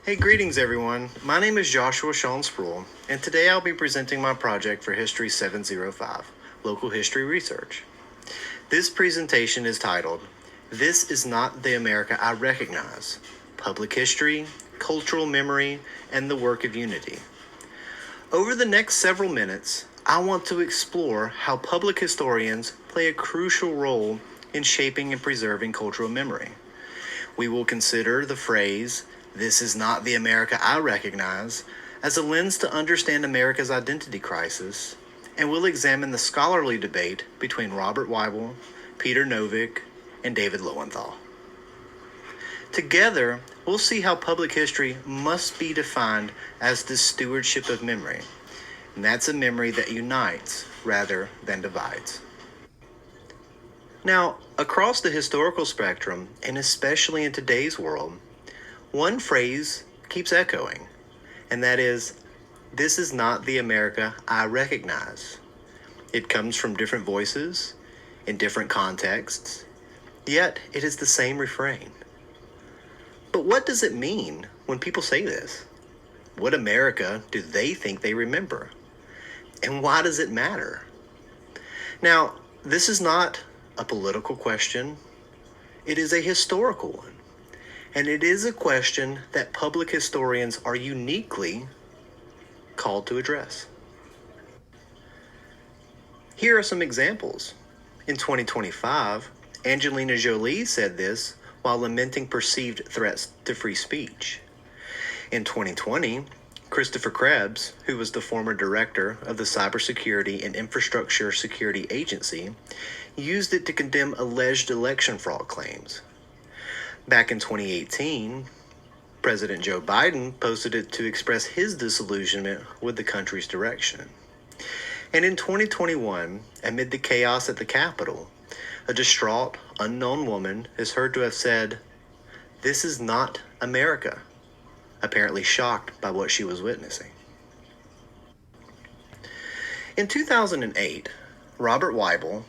Hey, greetings everyone. My name is Joshua Sean Spruell, and today I'll be presenting my project for History 705, Local History Research. This presentation is titled, This is Not the America I Recognize, Public History, Cultural Memory, and the Work of Unity. Over the next several minutes, I want to explore how public historians play a crucial role in shaping and preserving cultural memory. We will consider the phrase, "This is not the America I recognize," as a lens to understand America's identity crisis, and we'll examine the scholarly debate between Robert Weibel, Peter Novick, and David Lowenthal. Together, we'll see how public history must be defined as the stewardship of memory, and that's a memory that unites rather than divides. Now, across the historical spectrum, and especially in today's world, one phrase keeps echoing, and that is, "This is not the America I recognize." It comes from different voices, in different contexts, yet it is the same refrain. But what does it mean when people say this? What America do they think they remember? And why does it matter? Now, this is not a political question. It is a historical one. And it is a question that public historians are uniquely called to address. Here are some examples. In 2025, Angelina Jolie said this while lamenting perceived threats to free speech. In 2020, Christopher Krebs, who was the former director of the Cybersecurity and Infrastructure Security Agency, used it to condemn alleged election fraud claims. Back in 2018, President Joe Biden posted it to express his disillusionment with the country's direction. And in 2021, amid the chaos at the Capitol, a distraught, unknown woman is heard to have said, "This is not America," apparently shocked by what she was witnessing. In 2008, Robert Weibel,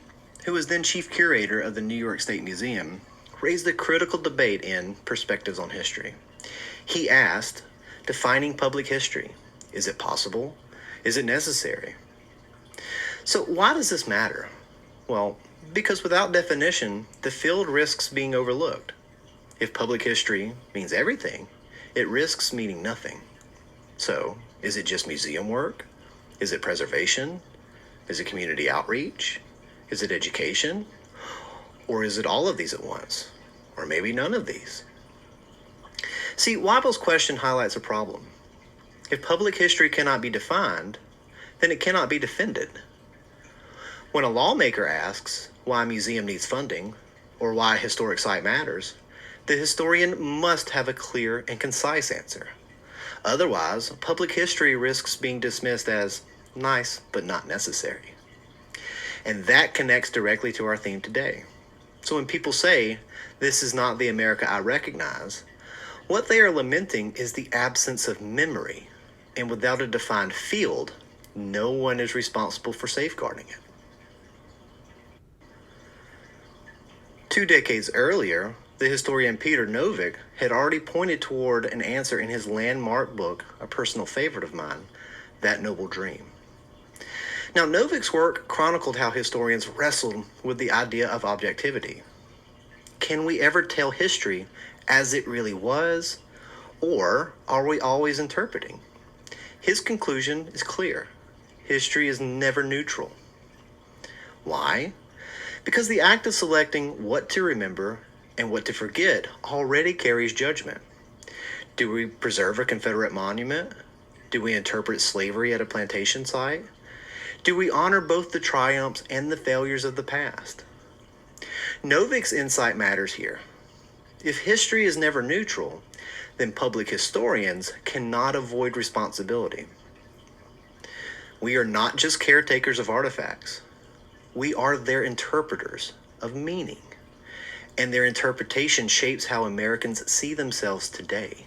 who was then chief curator of the New York State Museum, raised a critical debate in Perspectives on History. He asked, defining public history, is it possible? Is it necessary? So why does this matter? Well, because without definition, the field risks being overlooked. If public history means everything, it risks meaning nothing. So, is it just museum work? Is it preservation? Is it community outreach? Is it education? Or is it all of these at once? Or maybe none of these? See, Weibel's question highlights a problem. If public history cannot be defined, then it cannot be defended. When a lawmaker asks why a museum needs funding, or why a historic site matters, the historian must have a clear and concise answer. Otherwise, public history risks being dismissed as nice but not necessary. And that connects directly to our theme today. So when people say, "This is not the America I recognize," what they are lamenting is the absence of memory. And without a defined field, no one is responsible for safeguarding it. 2 decades earlier, the historian Peter Novick had already pointed toward an answer in his landmark book, a personal favorite of mine, That Noble Dream. Now, Novick's work chronicled how historians wrestled with the idea of objectivity. Can we ever tell history as it really was, or are we always interpreting? His conclusion is clear. History is never neutral. Why? Because the act of selecting what to remember and what to forget already carries judgment. Do we preserve a Confederate monument? Do we interpret slavery at a plantation site? Do we honor both the triumphs and the failures of the past? Novick's insight matters here. If history is never neutral, then public historians cannot avoid responsibility. We are not just caretakers of artifacts. We are their interpreters of meaning, and their interpretation shapes how Americans see themselves today.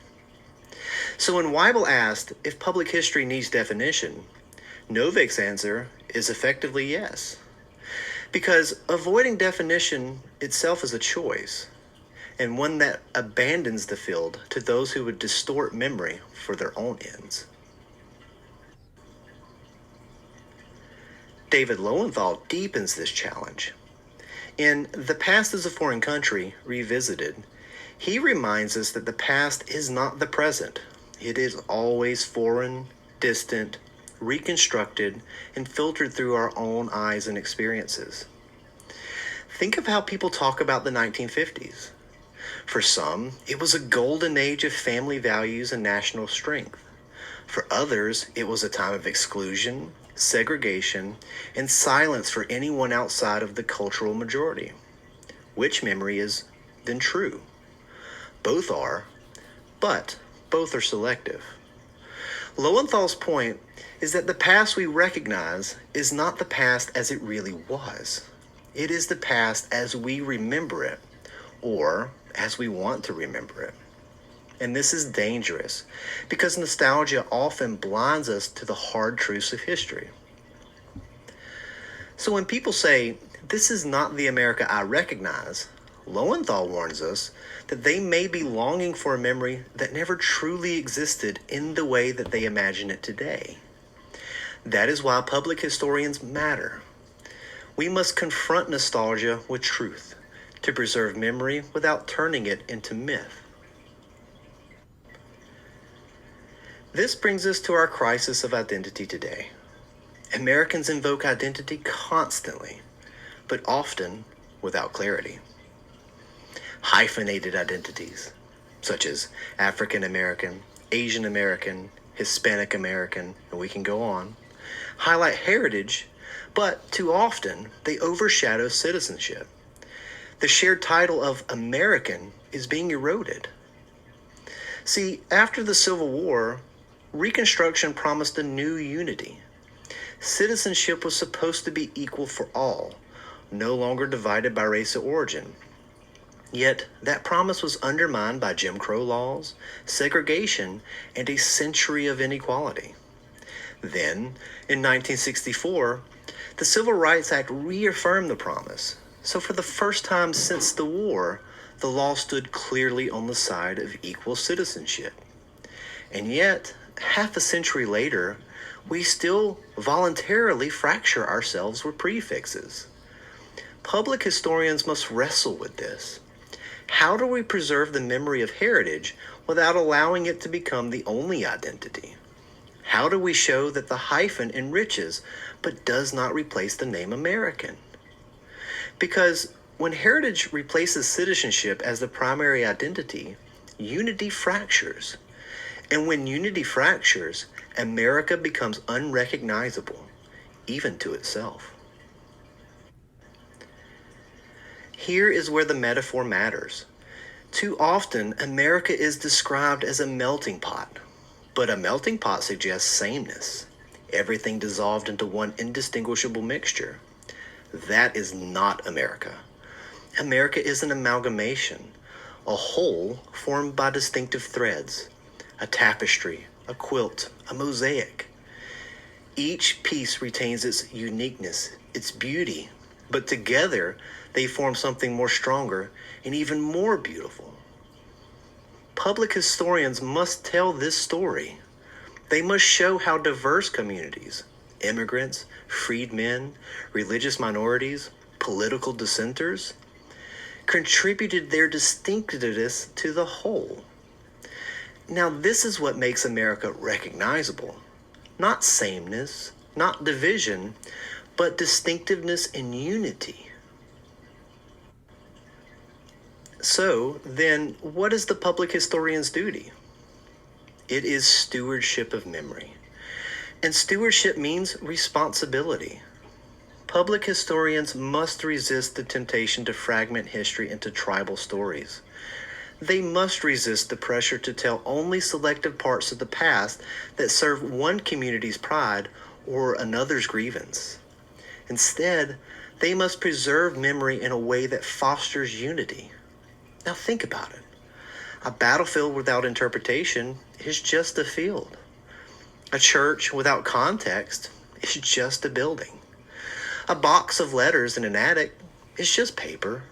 So when Weibel asked if public history needs definition, Novick's answer is effectively yes, because avoiding definition itself is a choice, and one that abandons the field to those who would distort memory for their own ends. David Lowenthal deepens this challenge. In The Past is a Foreign Country, Revisited, he reminds us that the past is not the present. It is always foreign, distant, reconstructed, and filtered through our own eyes and experiences. Think of how people talk about the 1950s. For some, it was a golden age of family values and national strength. For others, it was a time of exclusion, segregation, and silence for anyone outside of the cultural majority. Which memory is then true? Both are, but both are selective. Lowenthal's point is that the past we recognize is not the past as it really was. It is the past as we remember it, or as we want to remember it. And this is dangerous because nostalgia often blinds us to the hard truths of history. So when people say, "This is not the America I recognize," Lowenthal warns us that they may be longing for a memory that never truly existed in the way that they imagine it today. That is why public historians matter. We must confront nostalgia with truth to preserve memory without turning it into myth. This brings us to our crisis of identity today. Americans invoke identity constantly, but often without clarity. Hyphenated identities, such as African American, Asian American, Hispanic American, and we can go on, highlight heritage, but too often they overshadow citizenship. The shared title of American is being eroded. See, after the Civil War, Reconstruction promised a new unity. Citizenship was supposed to be equal for all, no longer divided by race or origin. Yet, that promise was undermined by Jim Crow laws, segregation, and a century of inequality. Then, in 1964, the Civil Rights Act reaffirmed the promise. So for the first time since the war, the law stood clearly on the side of equal citizenship. And yet, half a century later, we still voluntarily fracture ourselves with prefixes. Public historians must wrestle with this. How do we preserve the memory of heritage without allowing it to become the only identity? How do we show that the hyphen enriches but does not replace the name American? Because when heritage replaces citizenship as the primary identity, unity fractures. And when unity fractures, America becomes unrecognizable, even to itself. Here is where the metaphor matters. Too often, America is described as a melting pot, but a melting pot suggests sameness, everything dissolved into one indistinguishable mixture. That is not America. America is an amalgamation, a whole formed by distinctive threads, a tapestry, a quilt, a mosaic. Each piece retains its uniqueness, its beauty, but together they form something more stronger and even more beautiful. Public historians must tell this story. They must show how diverse communities, immigrants, freedmen, religious minorities, political dissenters, contributed their distinctiveness to the whole. Now, this is what makes America recognizable. Not sameness, not division, but distinctiveness and unity. So, then, what is the public historian's duty? It is stewardship of memory. And stewardship means responsibility. Public historians must resist the temptation to fragment history into tribal stories. They must resist the pressure to tell only selective parts of the past that serve one community's pride or another's grievance. Instead, they must preserve memory in a way that fosters unity. Now think about it. A battlefield without interpretation is just a field. A church without context is just a building. A box of letters in an attic is just paper.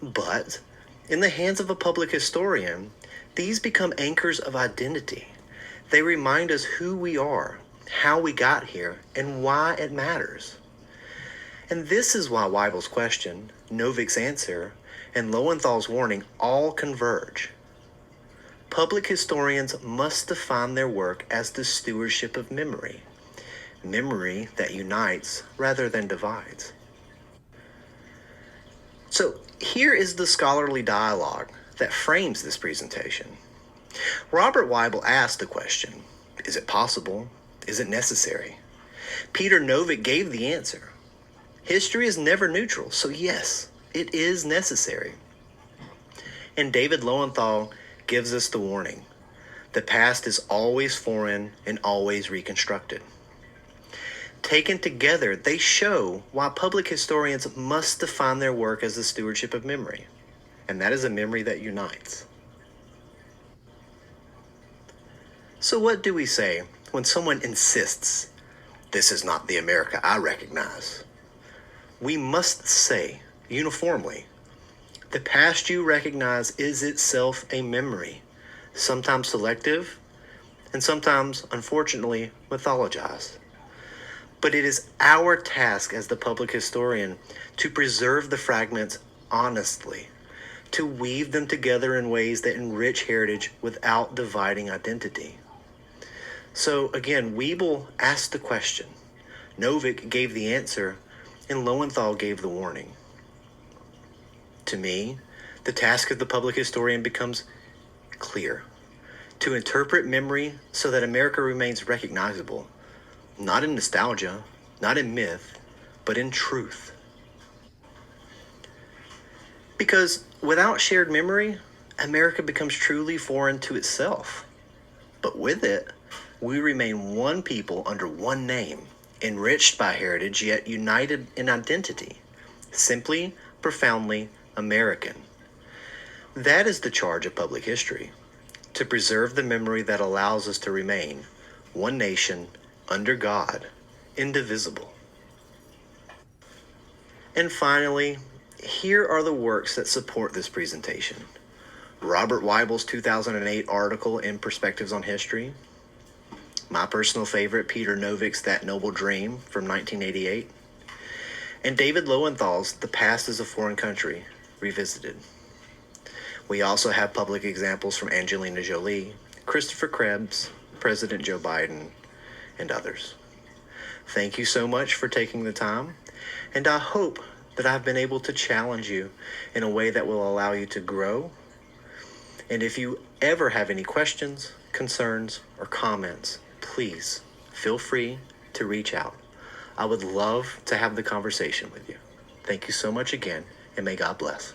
But In the hands of a public historian, these become anchors of identity. They remind us who we are, how we got here, and why it matters. And this is why Weibel's question, Novick's answer, and Lowenthal's warning all converge. Public historians must define their work as the stewardship of memory, memory that unites rather than divides. So here is the scholarly dialogue that frames this presentation. Robert Weibel asked the question, is it possible? Is it necessary? Peter Novick gave the answer. History is never neutral, so yes, it is necessary. And David Lowenthal gives us the warning. The past is always foreign and always reconstructed. Taken together, they show why public historians must define their work as the stewardship of memory, and that is a memory that unites. So what do we say when someone insists, this is not the America I recognize? We must say, uniformly, the past you recognize is itself a memory, sometimes selective, and sometimes, unfortunately, mythologized. But it is our task as the public historian to preserve the fragments honestly, to weave them together in ways that enrich heritage without dividing identity. So again, Weibel asked the question, Novick gave the answer, and Lowenthal gave the warning. To me, the task of the public historian becomes clear: to interpret memory so that America remains recognizable, not in nostalgia, not in myth, but in truth. Because without shared memory, America becomes truly foreign to itself. But with it, we remain one people under one name, enriched by heritage yet united in identity, simply, profoundly American. That is the charge of public history, to preserve the memory that allows us to remain one nation, under God, indivisible. And finally, here are the works that support this presentation. Robert Weibel's 2008 article in Perspectives on History, my personal favorite, Peter Novick's That Noble Dream from 1988, and David Lowenthal's The Past is a Foreign Country, Revisited. We also have public examples from Angelina Jolie, Christopher Krebs, President Joe Biden, and others. Thank you so much for taking the time, and I hope that I've been able to challenge you in a way that will allow you to grow. And if you ever have any questions, concerns, or comments, please feel free to reach out. I would love to have the conversation with you. Thank you so much again, and may God bless.